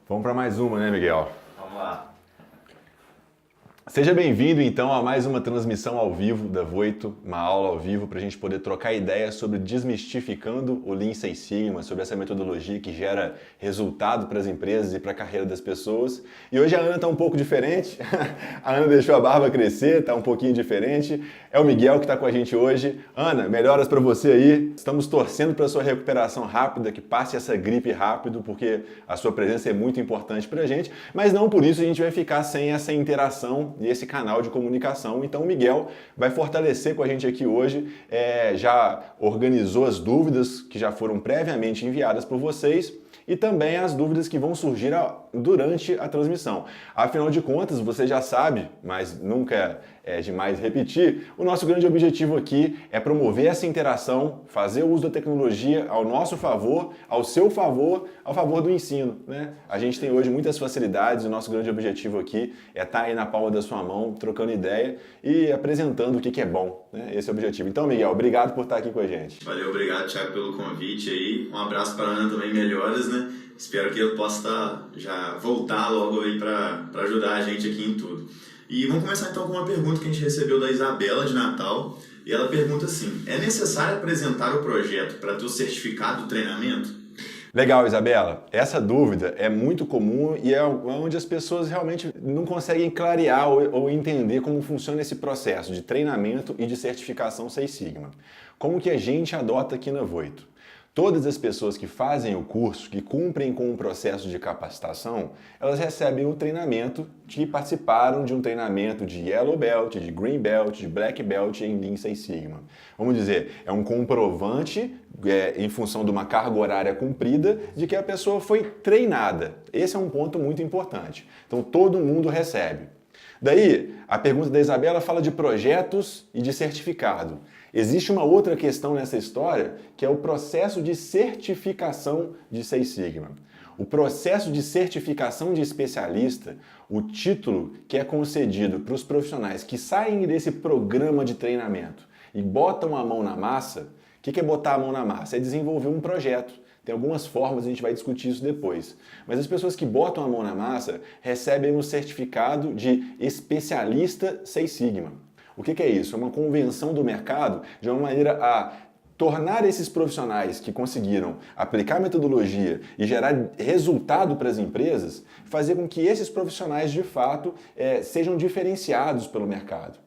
Vamos para mais uma, né, Miguel? Vamos lá. Seja bem-vindo, então, a mais uma transmissão ao vivo da Voito, uma aula ao vivo para a gente poder trocar ideias sobre desmistificando o Lean Six Sigma, sobre essa metodologia que gera resultado para as empresas e para a carreira das pessoas. E hoje a Ana está um pouco diferente, a Ana deixou a barba crescer, está um pouquinho diferente. É o Miguel que está com a gente hoje. Ana, melhoras para você aí. Estamos torcendo para a sua recuperação rápida, que passe essa gripe rápido, porque a sua presença é muito importante para a gente, mas não por isso a gente vai ficar sem essa interação e esse canal de comunicação. Então o Miguel vai fortalecer com a gente aqui hoje, já organizou as dúvidas que já foram previamente enviadas por vocês e também as dúvidas que vão surgir durante a transmissão. Afinal de contas, você já sabe, mas nunca é demais repetir, o nosso grande objetivo aqui é promover essa interação, fazer o uso da tecnologia ao nosso favor, ao seu favor, ao favor do ensino, né? A gente tem hoje muitas facilidades, o nosso grande objetivo aqui é estar aí na palma da sua mão, trocando ideia e apresentando o que é bom, né? Esse é o objetivo. Então, Miguel, obrigado por estar aqui com a gente. Valeu, obrigado, Thiago, pelo convite aí. Um abraço para a Ana também, melhoras, né? Espero que eu possa já voltar logo aí para ajudar a gente aqui em tudo. E vamos começar então com uma pergunta que a gente recebeu da Isabela de Natal. E ela pergunta assim: é necessário apresentar o projeto para ter o certificado do treinamento? Legal, Isabela. Essa dúvida é muito comum e é onde as pessoas realmente não conseguem clarear ou entender como funciona esse processo de treinamento e de certificação Six Sigma. Como que a gente adota aqui na Voito? Todas as pessoas que fazem o curso, que cumprem com o processo de capacitação, elas recebem o treinamento que participaram de um treinamento de Yellow Belt, de Green Belt, de Black Belt em Lean Six Sigma. Vamos dizer, é um comprovante em função de uma carga horária cumprida de que a pessoa foi treinada. Esse é um ponto muito importante. Então todo mundo recebe. Daí, a pergunta da Isabela fala de projetos e de certificado. Existe uma outra questão nessa história, que é o processo de certificação de Six Sigma. O processo de certificação de especialista, o título que é concedido para os profissionais que saem desse programa de treinamento e botam a mão na massa. O que é botar a mão na massa? É desenvolver um projeto. Tem algumas formas, a gente vai discutir isso depois. Mas as pessoas que botam a mão na massa recebem um certificado de especialista Six Sigma. O que é isso? É uma convenção do mercado de uma maneira a tornar esses profissionais que conseguiram aplicar a metodologia e gerar resultado para as empresas, fazer com que esses profissionais de fato sejam diferenciados pelo mercado.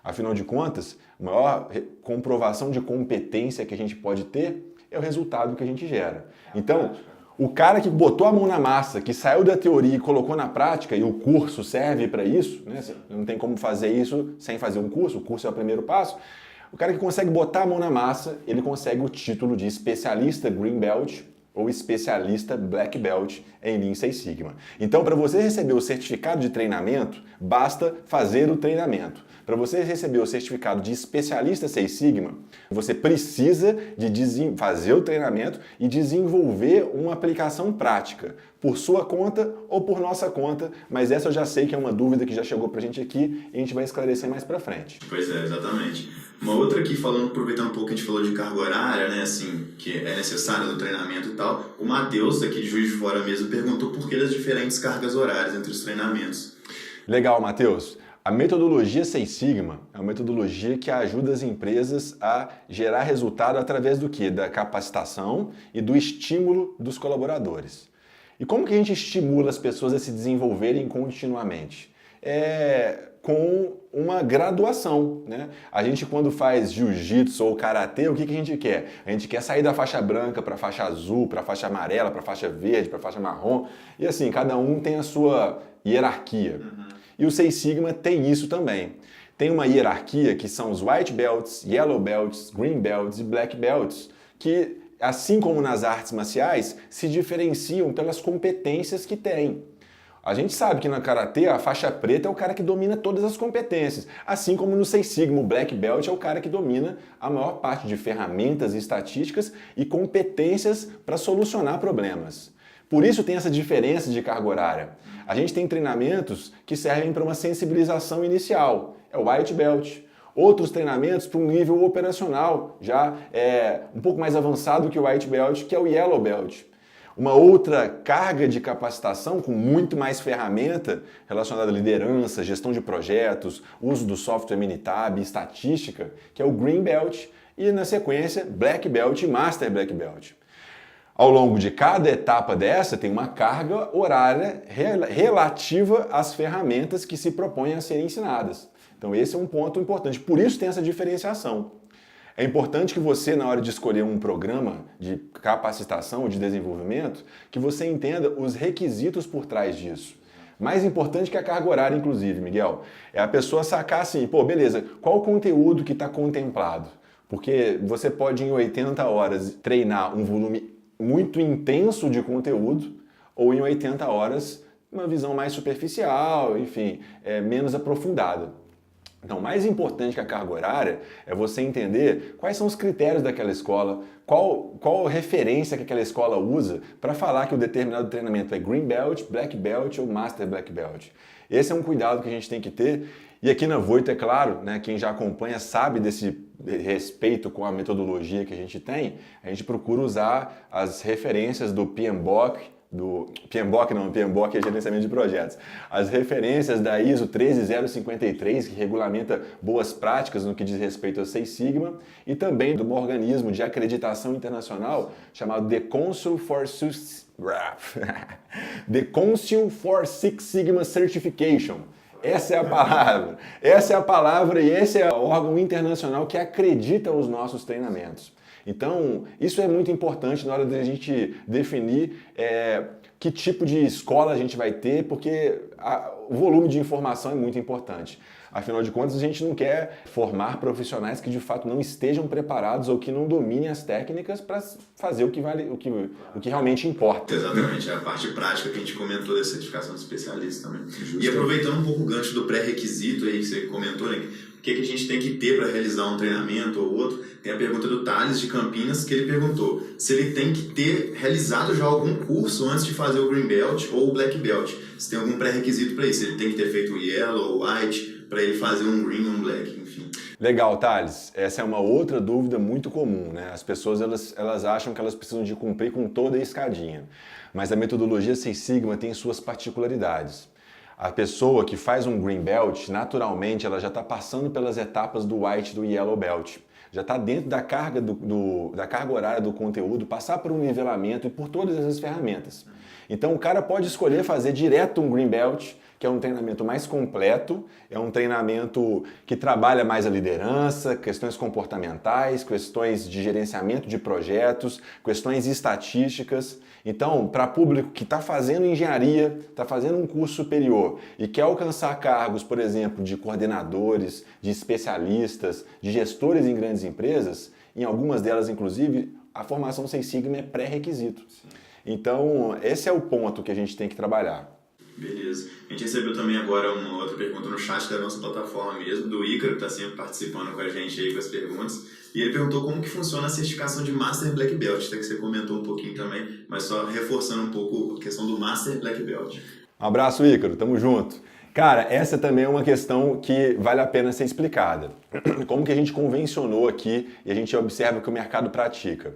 Afinal de contas, a maior comprovação de competência que a gente pode ter é o resultado que a gente gera. Então, o cara que botou a mão na massa, que saiu da teoria e colocou na prática, e o curso serve para isso, né? Não tem como fazer isso sem fazer um curso, o curso é o primeiro passo. O cara que consegue botar a mão na massa, ele consegue o título de especialista Green Belt ou especialista Black Belt em Lean Six Sigma. Então, para você receber o certificado de treinamento, basta fazer o treinamento. Para você receber o certificado de especialista Six Sigma, você precisa de fazer o treinamento e desenvolver uma aplicação prática, por sua conta ou por nossa conta, mas essa eu já sei que é uma dúvida que já chegou pra gente aqui e a gente vai esclarecer mais pra frente. Pois é, exatamente. Uma outra aqui, aproveitando um pouco que a gente falou de carga horária, né, assim, que é necessária no treinamento e tal, o Matheus, daqui de Juiz de Fora mesmo, perguntou por que das diferentes cargas horárias entre os treinamentos. Legal, Matheus. A metodologia Six Sigma é uma metodologia que ajuda as empresas a gerar resultado através do quê? Da capacitação e do estímulo dos colaboradores. E como que a gente estimula as pessoas a se desenvolverem continuamente? Com uma graduação, né? A gente quando faz jiu-jitsu ou karatê, o que a gente quer? A gente quer sair da faixa branca para a faixa azul, para a faixa amarela, para a faixa verde, para a faixa marrom. E assim, cada um tem a sua hierarquia. E o Six Sigma tem isso também. Tem uma hierarquia que são os White Belts, Yellow Belts, Green Belts e Black Belts, que, assim como nas artes marciais, se diferenciam pelas competências que têm. A gente sabe que na Karatê a faixa preta é o cara que domina todas as competências, assim como no Six Sigma o Black Belt é o cara que domina a maior parte de ferramentas e estatísticas e competências para solucionar problemas. Por isso tem essa diferença de carga horária. A gente tem treinamentos que servem para uma sensibilização inicial, é o White Belt. Outros treinamentos para um nível operacional, já um pouco mais avançado que o White Belt, que é o Yellow Belt. Uma outra carga de capacitação com muito mais ferramenta relacionada à liderança, gestão de projetos, uso do software Minitab, estatística, que é o Green Belt, e na sequência Black Belt e Master Black Belt. Ao longo de cada etapa dessa tem uma carga horária relativa às ferramentas que se propõem a serem ensinadas. Então esse é um ponto importante, por isso tem essa diferenciação. É importante que você, na hora de escolher um programa de capacitação ou de desenvolvimento, que você entenda os requisitos por trás disso. Mais importante que a carga horária, inclusive, Miguel, é a pessoa sacar assim, pô, beleza, qual o conteúdo que está contemplado? Porque você pode em 80 horas treinar um volume muito intenso de conteúdo ou em 80 horas uma visão mais superficial, enfim, menos aprofundada. Então, mais importante que a carga horária é você entender quais são os critérios daquela escola, qual referência que aquela escola usa para falar que o determinado treinamento é Green Belt, Black Belt ou Master Black Belt. Esse é um cuidado que a gente tem que ter. E aqui na Voito, é claro, né, quem já acompanha sabe desse respeito com a metodologia que a gente tem, a gente procura usar as referências do PMBOK, PMBOK é gerenciamento de projetos. As referências da ISO 13053, que regulamenta boas práticas no que diz respeito a Six Sigma, e também de um organismo de acreditação internacional chamado The Council for Six Sigma Certification. Essa é a palavra e esse é o órgão internacional que acredita os nossos treinamentos. Então, isso é muito importante na hora de a gente definir que tipo de escola a gente vai ter, porque o volume de informação é muito importante. Afinal de contas, a gente não quer formar profissionais que de fato não estejam preparados ou que não dominem as técnicas para fazer o que realmente importa. Exatamente, é a parte prática que a gente comentou da certificação de especialista também. E aproveitando um pouco o gancho do pré-requisito aí que você comentou, né? O que a gente tem que ter para realizar um treinamento ou outro? Tem a pergunta do Thales de Campinas, que ele perguntou se ele tem que ter realizado já algum curso antes de fazer o Green Belt ou o Black Belt. Se tem algum pré-requisito para isso, ele tem que ter feito o Yellow ou White para ele fazer um Green ou um Black, enfim. Legal, Thales. Essa é uma outra dúvida muito comum, né? As pessoas elas acham que elas precisam de cumprir com toda a escadinha, mas a metodologia Six Sigma tem suas particularidades. A pessoa que faz um Green Belt, naturalmente, ela já está passando pelas etapas do White e do Yellow Belt. Já está dentro da carga, da carga horária do conteúdo, passar por um nivelamento e por todas essas ferramentas. Então o cara pode escolher fazer direto um Green Belt, que é um treinamento mais completo, é um treinamento que trabalha mais a liderança, questões comportamentais, questões de gerenciamento de projetos, questões estatísticas. Então, para público que está fazendo engenharia, está fazendo um curso superior e quer alcançar cargos, por exemplo, de coordenadores, de especialistas, de gestores em grandes empresas, em algumas delas, inclusive, a formação Six Sigma é pré-requisito. Então, esse é o ponto que a gente tem que trabalhar. Beleza. A gente recebeu também agora uma outra pergunta no chat da nossa plataforma mesmo, do Ícaro, que está sempre participando com a gente aí com as perguntas. E ele perguntou como que funciona a certificação de Master Black Belt, até que você comentou um pouquinho também, mas só reforçando um pouco a questão do Master Black Belt. Um abraço, Ícaro. Tamo junto. Cara, essa também é uma questão que vale a pena ser explicada. Como que a gente convencionou aqui e a gente observa que o mercado pratica.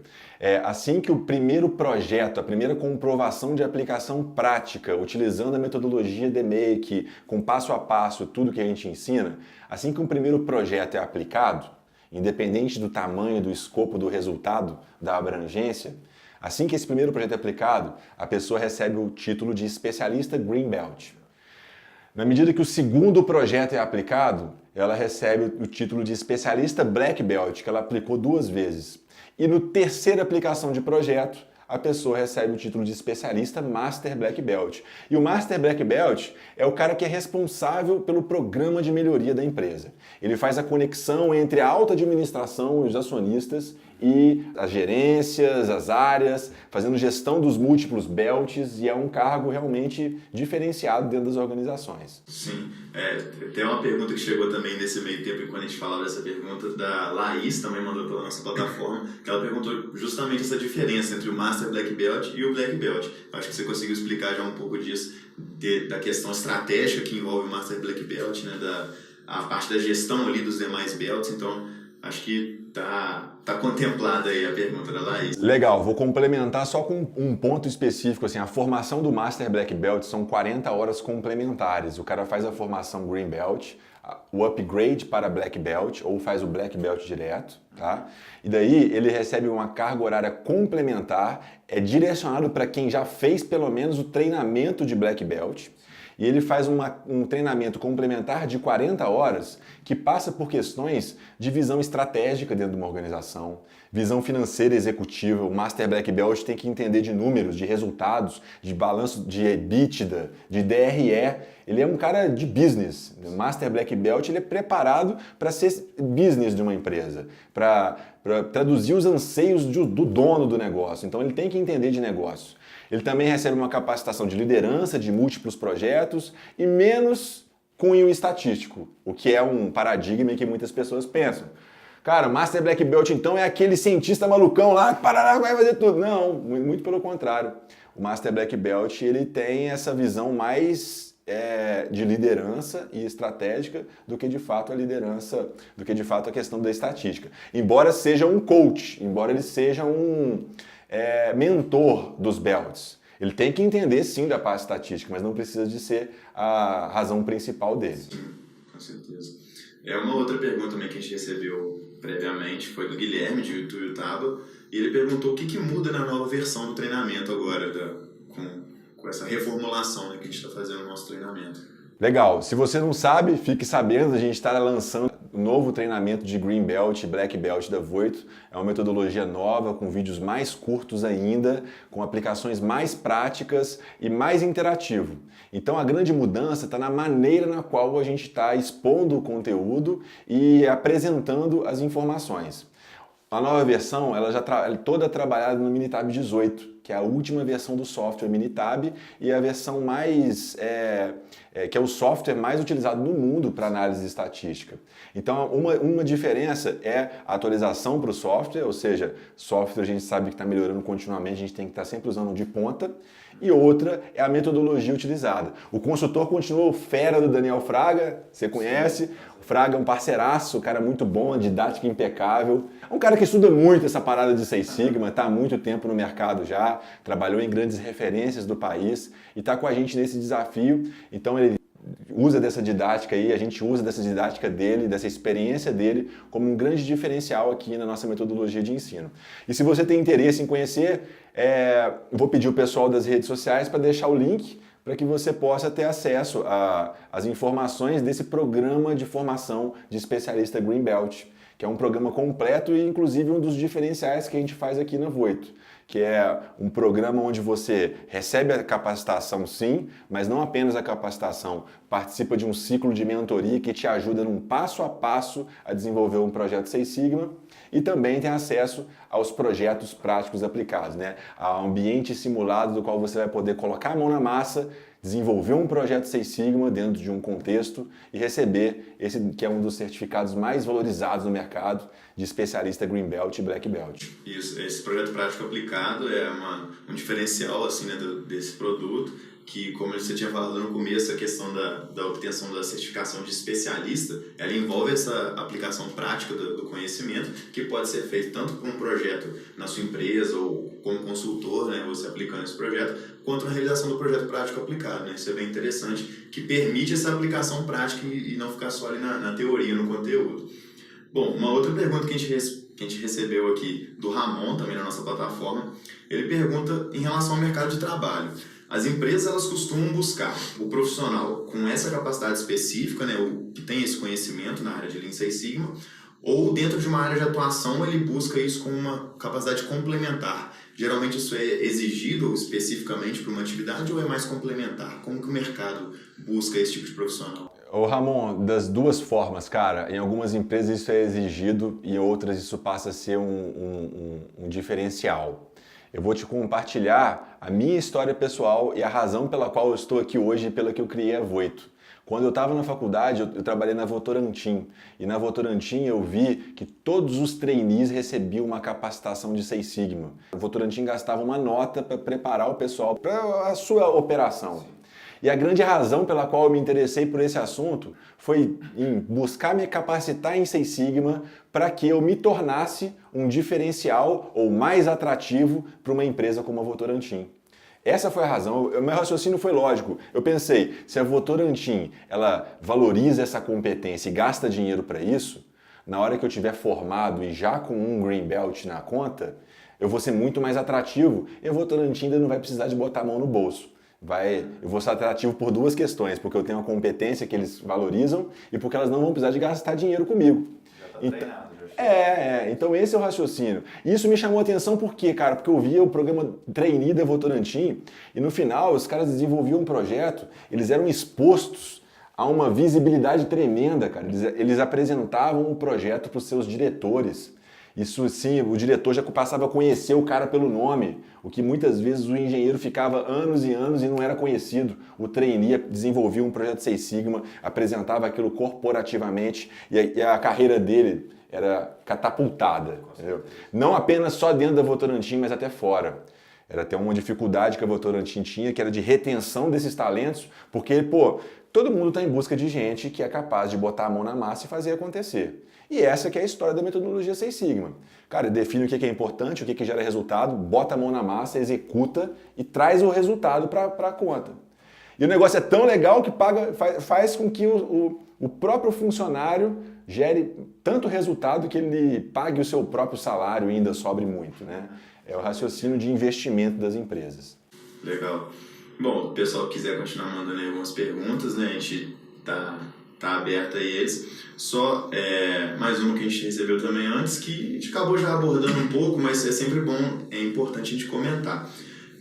Assim que o primeiro projeto, a primeira comprovação de aplicação prática, utilizando a metodologia DMAIC, com passo a passo, tudo que a gente ensina, assim que um primeiro projeto é aplicado, independente do tamanho, do escopo, do resultado, da abrangência, assim que esse primeiro projeto é aplicado, a pessoa recebe o título de especialista Green Belt. Na medida que o segundo projeto é aplicado, ela recebe o título de especialista Black Belt, que ela aplicou 2 vezes. E no terceira aplicação de projeto, a pessoa recebe o título de especialista Master Black Belt. E o Master Black Belt é o cara que é responsável pelo programa de melhoria da empresa. Ele faz a conexão entre a alta administração e os acionistas e as gerências, as áreas, fazendo gestão dos múltiplos belts, e é um cargo realmente diferenciado dentro das organizações. Sim, tem uma pergunta que chegou também nesse meio tempo, quando a gente falava dessa pergunta, da Laís, também mandou pela nossa plataforma, que ela perguntou justamente essa diferença entre o Master Black Belt e o Black Belt. Acho que você conseguiu explicar já um pouco disso, da questão estratégica que envolve o Master Black Belt, né, a parte da gestão ali dos demais belts. Então, Acho que tá contemplada aí a pergunta da Laís. Legal, vou complementar só com um ponto específico, assim, a formação do Master Black Belt são 40 horas complementares. O cara faz a formação Green Belt, o upgrade para Black Belt ou faz o Black Belt direto, tá? E daí ele recebe uma carga horária complementar, é direcionado para quem já fez pelo menos o treinamento de Black Belt. E ele faz um treinamento complementar de 40 horas que passa por questões de visão estratégica dentro de uma organização, visão financeira executiva. O Master Black Belt tem que entender de números, de resultados, de balanço de EBITDA, de DRE. Ele é um cara de business. O Master Black Belt ele é preparado para ser business de uma empresa, para traduzir os anseios do dono do negócio. Então ele tem que entender de negócio. Ele também recebe uma capacitação de liderança de múltiplos projetos e menos cunho estatístico, o que é um paradigma que muitas pessoas pensam. Cara, Master Black Belt então é aquele cientista malucão lá que parará, vai fazer tudo. Não, muito pelo contrário. O Master Black Belt ele tem essa visão mais de liderança e estratégica do que de fato a liderança, do que de fato a questão da estatística. Embora seja um coach, embora ele seja um mentor dos belts. Ele tem que entender sim da parte estatística, mas não precisa de ser a razão principal dele. Sim, com certeza. Uma outra pergunta também que a gente recebeu previamente foi do Guilherme de Ituiutaba, e ele perguntou o que muda na nova versão do treinamento agora, com essa reformulação que a gente está fazendo no nosso treinamento. Legal, se você não sabe, fique sabendo, a gente está lançando um novo treinamento de Green Belt e Black Belt da Voito. É uma metodologia nova, com vídeos mais curtos ainda, com aplicações mais práticas e mais interativo. Então a grande mudança está na maneira na qual a gente está expondo o conteúdo e apresentando as informações. A nova versão, ela já é toda trabalhada no Minitab 18, que é a última versão do software Minitab e a versão mais, que é o software mais utilizado no mundo para análise estatística. Então, uma diferença é a atualização para o software, ou seja, software a gente sabe que está melhorando continuamente, a gente tem que estar sempre usando um de ponta, e outra é a metodologia utilizada. O consultor continua o fera do Daniel Fraga, você conhece, o Fraga é um parceiraço, um cara muito bom, didática impecável, é um cara que estuda muito essa parada de Six Sigma, está há muito tempo no mercado já, trabalhou em grandes referências do país e está com a gente nesse desafio, então ele usa dessa didática aí, a gente usa dessa didática dele, dessa experiência dele como um grande diferencial aqui na nossa metodologia de ensino. E se você tem interesse em conhecer, vou pedir o pessoal das redes sociais para deixar o link para que você possa ter acesso às informações desse programa de formação de especialista Green Belt, que é um programa completo e inclusive um dos diferenciais que a gente faz aqui na Voito, que é um programa onde você recebe a capacitação sim, mas não apenas a capacitação, participa de um ciclo de mentoria que te ajuda num passo a passo a desenvolver um projeto Six Sigma e também tem acesso aos projetos práticos aplicados, né? Ao ambiente simulado do qual você vai poder colocar a mão na massa, desenvolver um projeto Six Sigma dentro de um contexto e receber esse que é um dos certificados mais valorizados no mercado de especialista Green Belt e Black Belt. Isso, esse projeto prático aplicado é um diferencial assim, né, desse produto, que como você tinha falado no começo, a questão da obtenção da certificação de especialista, ela envolve essa aplicação prática do conhecimento, que pode ser feito tanto com um projeto na sua empresa ou como consultor, né, você aplicando esse projeto, quanto na realização do projeto prático aplicado. Né? Isso é bem interessante, que permite essa aplicação prática e não ficar só ali na teoria, no conteúdo. Bom, uma outra pergunta que a gente recebeu aqui do Ramon, também na nossa plataforma, ele pergunta em relação ao mercado de trabalho. As empresas elas costumam buscar o profissional com essa capacidade específica, né, o que tem esse conhecimento na área de Lean Six Sigma, ou dentro de uma área de atuação ele busca isso com uma capacidade complementar. Geralmente isso é exigido especificamente para uma atividade ou é mais complementar? Como que o mercado busca esse tipo de profissional? Ô Ramon, das duas formas, cara, em algumas empresas isso é exigido e em outras isso passa a ser um diferencial. Eu vou te compartilhar a minha história pessoal e a razão pela qual eu estou aqui hoje e pela que eu criei a Voito. Quando eu estava na faculdade, eu trabalhei na Votorantim. E na Votorantim eu vi que todos os trainees recebiam uma capacitação de Six Sigma. A Votorantim gastava uma nota para preparar o pessoal para a sua operação. E a grande razão pela qual eu me interessei por esse assunto foi em buscar me capacitar em Six Sigma para que eu me tornasse um diferencial ou mais atrativo para uma empresa como a Votorantim. Essa foi a razão, o meu raciocínio foi lógico. Eu pensei, se a Votorantim ela valoriza essa competência e gasta dinheiro para isso, na hora que eu tiver formado e já com um Green Belt na conta, eu vou ser muito mais atrativo e a Votorantim ainda não vai precisar de botar a mão no bolso. Eu vou ser atrativo por duas questões, porque eu tenho uma competência que eles valorizam e porque elas não vão precisar de gastar dinheiro comigo. Já tá treinado, Então esse é o raciocínio. E isso me chamou a atenção por quê, cara? Porque eu via o programa Trainee da Votorantim e no final os caras desenvolviam um projeto, eles eram expostos a uma visibilidade tremenda, cara. Eles apresentavam o projeto para os seus diretores. Isso sim, o diretor já passava a conhecer o cara pelo nome, o que muitas vezes o engenheiro ficava anos e anos e não era conhecido. O trainee desenvolvia um projeto Six Sigma, apresentava aquilo corporativamente e a carreira dele era catapultada. Entendeu? Não apenas só dentro da Votorantim, mas até fora. Era até uma dificuldade que a Votorantim tinha, que era de retenção desses talentos, porque, todo mundo está em busca de gente que é capaz de botar a mão na massa e fazer acontecer. E essa que é a história da metodologia Six Sigma. Cara, define o que é importante, o que gera resultado, bota a mão na massa, executa e traz o resultado para a conta. E o negócio é tão legal que faz com que o próprio funcionário gere tanto resultado que ele pague o seu próprio salário e ainda sobre muito, né? É o raciocínio de investimento das empresas. Legal. Bom, o pessoal que quiser continuar mandando aí algumas perguntas, né? A gente tá aberto a eles. Só mais uma que a gente recebeu também antes, que a gente acabou já abordando um pouco, mas é sempre bom, é importante a gente comentar.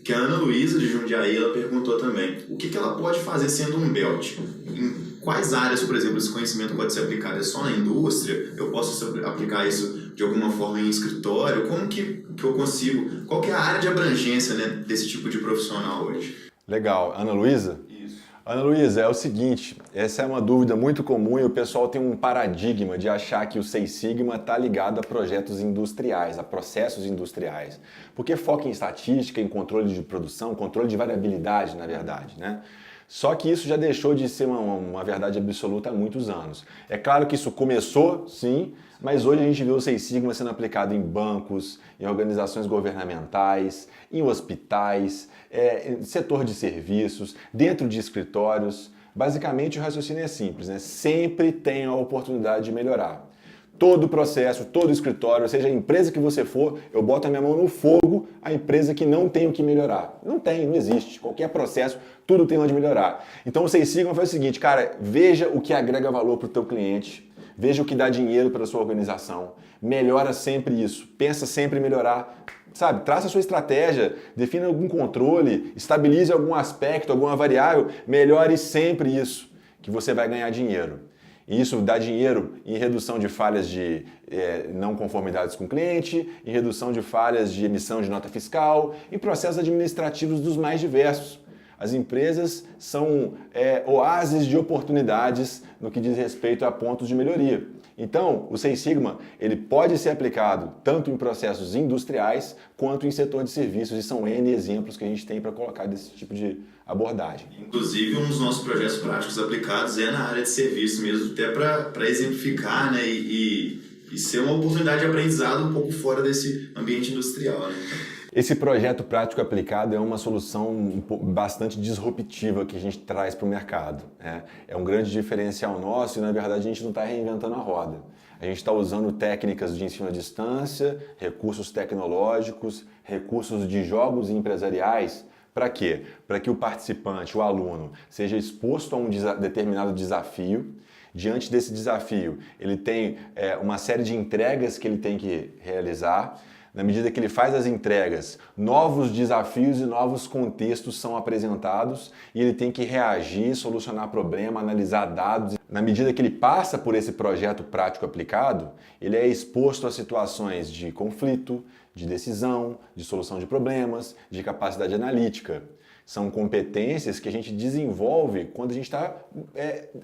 Que a Ana Luísa, de Jundiaí, ela perguntou também o que ela pode fazer sendo um belt? Em quais áreas, por exemplo, esse conhecimento pode ser aplicado? É só na indústria? Eu posso aplicar isso de alguma forma em escritório? Como que eu consigo? Qual que é a área de abrangência, né, desse tipo de profissional hoje? Legal. Ana Luísa? Isso. Ana Luísa, é o seguinte, essa é uma dúvida muito comum e o pessoal tem um paradigma de achar que o Six Sigma está ligado a projetos industriais, a processos industriais. Porque foca em estatística, em controle de produção, controle de variabilidade, na verdade, né? Só que isso já deixou de ser uma verdade absoluta há muitos anos. É claro que isso começou, sim, mas hoje a gente vê o Six Sigma sendo aplicado em bancos, em organizações governamentais, em hospitais, setor de serviços, dentro de escritórios. Basicamente o raciocínio é simples, né? Sempre tem a oportunidade de melhorar. Todo processo, todo escritório, seja a empresa que você for, eu boto a minha mão no fogo a empresa que não tem o que melhorar. Não existe. Qualquer processo, tudo tem onde melhorar. Então o Six Sigma faz o seguinte, cara, veja o que agrega valor para o teu cliente, veja o que dá dinheiro para a sua organização, melhora sempre isso, pensa sempre em melhorar, sabe? Traça a sua estratégia, defina algum controle, estabilize algum aspecto, alguma variável, melhore sempre isso, que você vai ganhar dinheiro. E isso dá dinheiro em redução de falhas de não conformidades com o cliente, em redução de falhas de emissão de nota fiscal, em processos administrativos dos mais diversos. As empresas são oásis de oportunidades no que diz respeito a pontos de melhoria. Então, o Six Sigma ele pode ser aplicado tanto em processos industriais quanto em setor de serviços e são N exemplos que a gente tem para colocar desse tipo de abordagem. Inclusive, um dos nossos projetos práticos aplicados é na área de serviço mesmo, até para exemplificar, né, e ser uma oportunidade de aprendizado um pouco fora desse ambiente industrial, né? Esse projeto prático aplicado é uma solução bastante disruptiva que a gente traz para o mercado. É um grande diferencial nosso e, na verdade, a gente não está reinventando a roda. A gente está usando técnicas de ensino à distância, recursos tecnológicos, recursos de jogos empresariais. Para quê? Para que o participante, o aluno, seja exposto a um determinado desafio. Diante desse desafio, ele tem uma série de entregas que ele tem que realizar. Na medida que ele faz as entregas, novos desafios e novos contextos são apresentados e ele tem que reagir, solucionar problema, analisar dados. Na medida que ele passa por esse projeto prático aplicado, ele é exposto a situações de conflito, de decisão, de solução de problemas, de capacidade analítica. São competências que a gente desenvolve quando a gente está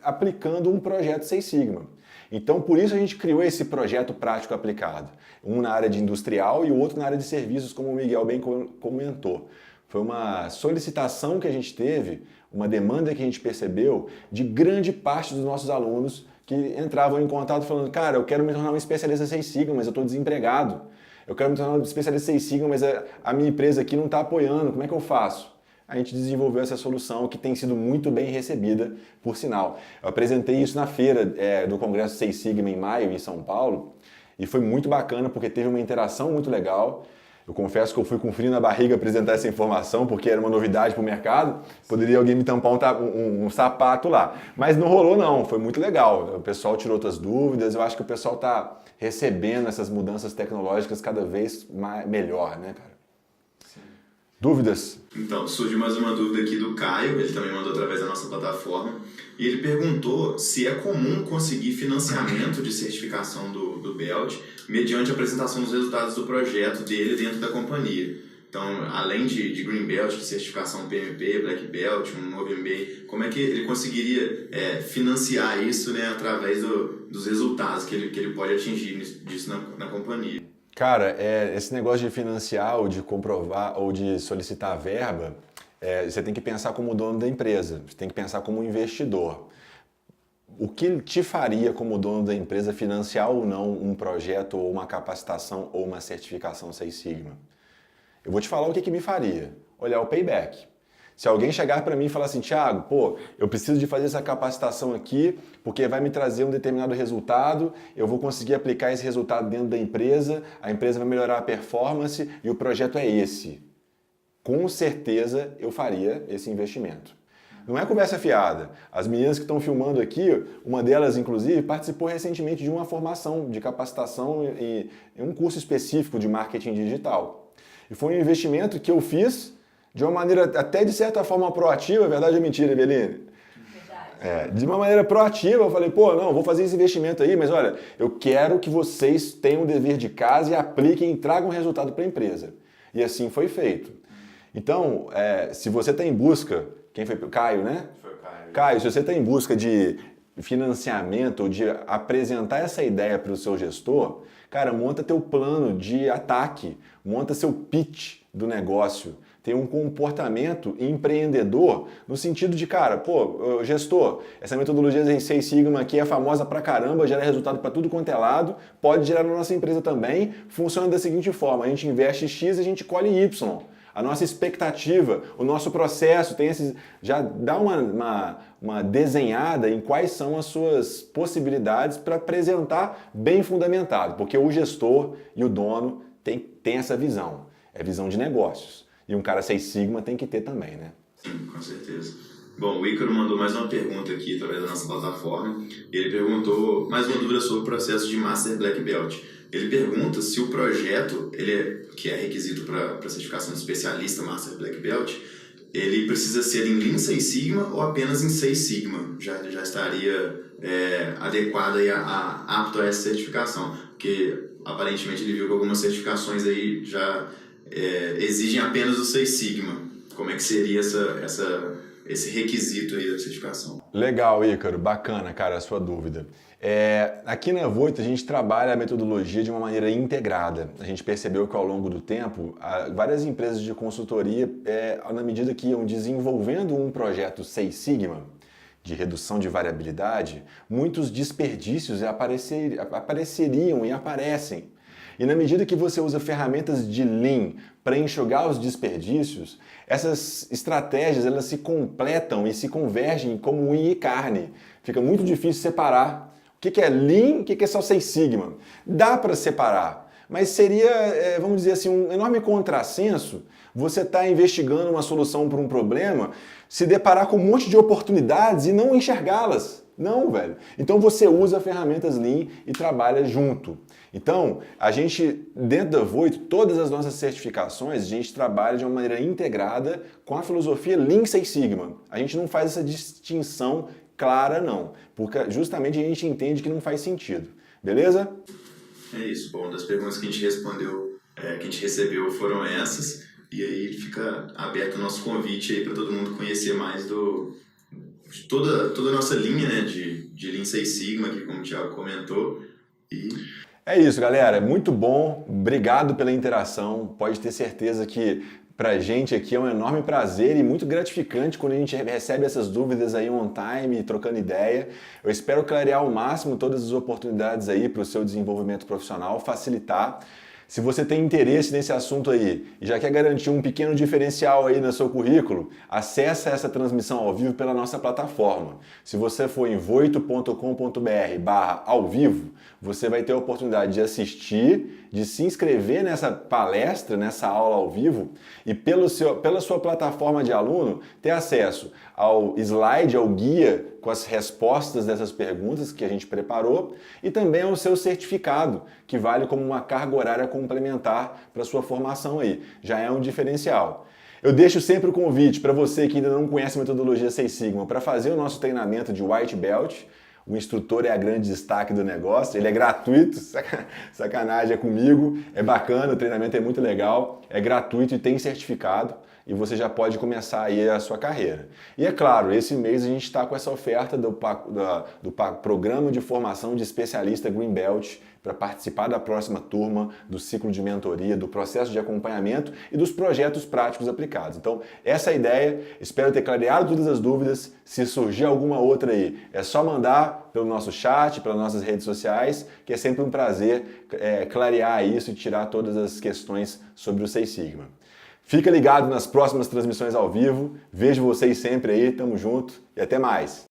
aplicando um projeto Six Sigma. Então, por isso a gente criou esse projeto prático aplicado. Um na área de industrial e o outro na área de serviços, como o Miguel bem comentou. Foi uma solicitação que a gente teve, uma demanda que a gente percebeu de grande parte dos nossos alunos que entravam em contato falando, cara, eu quero me tornar um especialista em Six Sigma, mas eu estou desempregado. Eu quero me tornar um especialista em Six Sigma, mas a minha empresa aqui não está apoiando, como é que eu faço? A gente desenvolveu essa solução que tem sido muito bem recebida, por sinal. Eu apresentei isso na feira do Congresso Six Sigma em maio, em São Paulo, e foi muito bacana porque teve uma interação muito legal. Eu confesso que eu fui com frio na barriga apresentar essa informação, porque era uma novidade para o mercado. Poderia alguém me tampar um sapato lá. Mas não rolou não, foi muito legal. O pessoal tirou outras dúvidas, eu acho que o pessoal está recebendo essas mudanças tecnológicas cada vez melhor, né, cara? Sim. Dúvidas? Então, surgiu mais uma dúvida aqui do Caio, ele também mandou através da nossa plataforma, e ele perguntou se é comum conseguir financiamento de certificação do Belt mediante a apresentação dos resultados do projeto dele dentro da companhia. Então, além de Green Belt, de certificação PMP, Black Belt, um novo MBA, como é que ele conseguiria financiar isso, né, através dos resultados que ele pode atingir disso na companhia? Cara, esse negócio de financiar ou de comprovar ou de solicitar verba, você tem que pensar como dono da empresa, você tem que pensar como investidor. O que te faria como dono da empresa financiar ou não um projeto ou uma capacitação ou uma certificação Six Sigma? Eu vou te falar o que me faria. Olhar o payback. Se alguém chegar para mim e falar assim, Thiago, pô, eu preciso de fazer essa capacitação aqui porque vai me trazer um determinado resultado, eu vou conseguir aplicar esse resultado dentro da empresa, a empresa vai melhorar a performance e o projeto é esse. Com certeza eu faria esse investimento. Não é conversa fiada. As meninas que estão filmando aqui, uma delas, inclusive, participou recentemente de uma formação de capacitação em um curso específico de marketing digital. E foi um investimento que eu fiz de uma maneira até de certa forma proativa, verdade ou mentira, Eveline? De uma maneira proativa, eu falei, pô, não, vou fazer esse investimento aí, mas olha, eu quero que vocês tenham o dever de casa e apliquem e tragam resultado para a empresa. E assim foi feito. Então, se você está em busca, quem foi? Caio, né? Foi o Caio. Caio, se você está em busca de financiamento ou de apresentar essa ideia para o seu gestor, cara, monta teu plano de ataque, monta seu pitch do negócio, tem um comportamento empreendedor no sentido de, cara, pô, gestor, essa metodologia em Six Sigma aqui é famosa pra caramba, gera resultado para tudo quanto é lado, pode gerar na nossa empresa também, funciona da seguinte forma, a gente investe X e a gente colhe Y. A nossa expectativa, o nosso processo, já dá uma desenhada em quais são as suas possibilidades para apresentar bem fundamentado, porque o gestor e o dono tem essa visão, é visão de negócios. E um cara Six Sigma tem que ter também, né? Sim, com certeza. Bom, o Ícaro mandou mais uma pergunta aqui através da nossa plataforma. Ele perguntou mais uma dúvida sobre o processo de Master Black Belt. Ele pergunta se o projeto, que é requisito para a certificação de especialista Master Black Belt, ele precisa ser em Lean Six Sigma ou apenas em Six Sigma? Já estaria adequado e apto a essa certificação. Porque aparentemente ele viu que algumas certificações aí já exigem apenas o Six Sigma. Como é que seria esse requisito aí da certificação? Legal, Ícaro. Bacana, cara, a sua dúvida. Aqui na Voito a gente trabalha a metodologia de uma maneira integrada. A gente percebeu que ao longo do tempo, várias empresas de consultoria, na medida que iam desenvolvendo um projeto Six Sigma, de redução de variabilidade, muitos desperdícios apareceriam e aparecem. E na medida que você usa ferramentas de Lean para enxugar os desperdícios, essas estratégias elas se completam e se convergem como unha e carne. Fica muito difícil separar. O que é Lean, o que é só Six Sigma? Dá para separar, mas seria, vamos dizer assim, um enorme contrassenso você estar investigando uma solução para um problema, se deparar com um monte de oportunidades e não enxergá-las. Não, velho. Então você usa ferramentas Lean e trabalha junto. Então, a gente, dentro da Voito, todas as nossas certificações, a gente trabalha de uma maneira integrada com a filosofia Lean Six Sigma. A gente não faz essa distinção clara, não, porque justamente a gente entende que não faz sentido. Beleza? É isso. Bom, das perguntas que a gente respondeu, que a gente recebeu foram essas, e aí fica aberto o nosso convite aí para todo mundo conhecer mais de toda a nossa linha, né, de Lean Six Sigma, que como o Thiago comentou. É isso, galera. Muito bom. Obrigado pela interação. Pode ter certeza que Pra gente aqui é um enorme prazer e muito gratificante quando a gente recebe essas dúvidas aí on time, trocando ideia. Eu espero clarear ao máximo todas as oportunidades aí para o seu desenvolvimento profissional, facilitar. Se você tem interesse nesse assunto aí e já quer garantir um pequeno diferencial aí no seu currículo, acessa essa transmissão ao vivo pela nossa plataforma. Se você for em voito.com.br/ao vivo, você vai ter a oportunidade de assistir, de se inscrever nessa palestra, nessa aula ao vivo e pela sua plataforma de aluno ter acesso ao slide, ao guia com as respostas dessas perguntas que a gente preparou e também ao seu certificado, que vale como uma carga horária complementar para sua formação aí. Já é um diferencial. Eu deixo sempre o convite para você que ainda não conhece a metodologia Six Sigma para fazer o nosso treinamento de White Belt. O instrutor é a grande destaque do negócio, ele é gratuito, sacanagem é comigo, é bacana, o treinamento é muito legal, é gratuito e tem certificado e você já pode começar aí a sua carreira. E é claro, esse mês a gente está com essa oferta do programa de formação de especialista Green Belt para participar da próxima turma, do ciclo de mentoria, do processo de acompanhamento e dos projetos práticos aplicados. Então, essa é a ideia, espero ter clareado todas as dúvidas. Se surgir alguma outra aí, é só mandar pelo nosso chat, pelas nossas redes sociais, que é sempre um prazer clarear isso e tirar todas as questões sobre o Six Sigma. Fica ligado nas próximas transmissões ao vivo, vejo vocês sempre aí, tamo junto e até mais!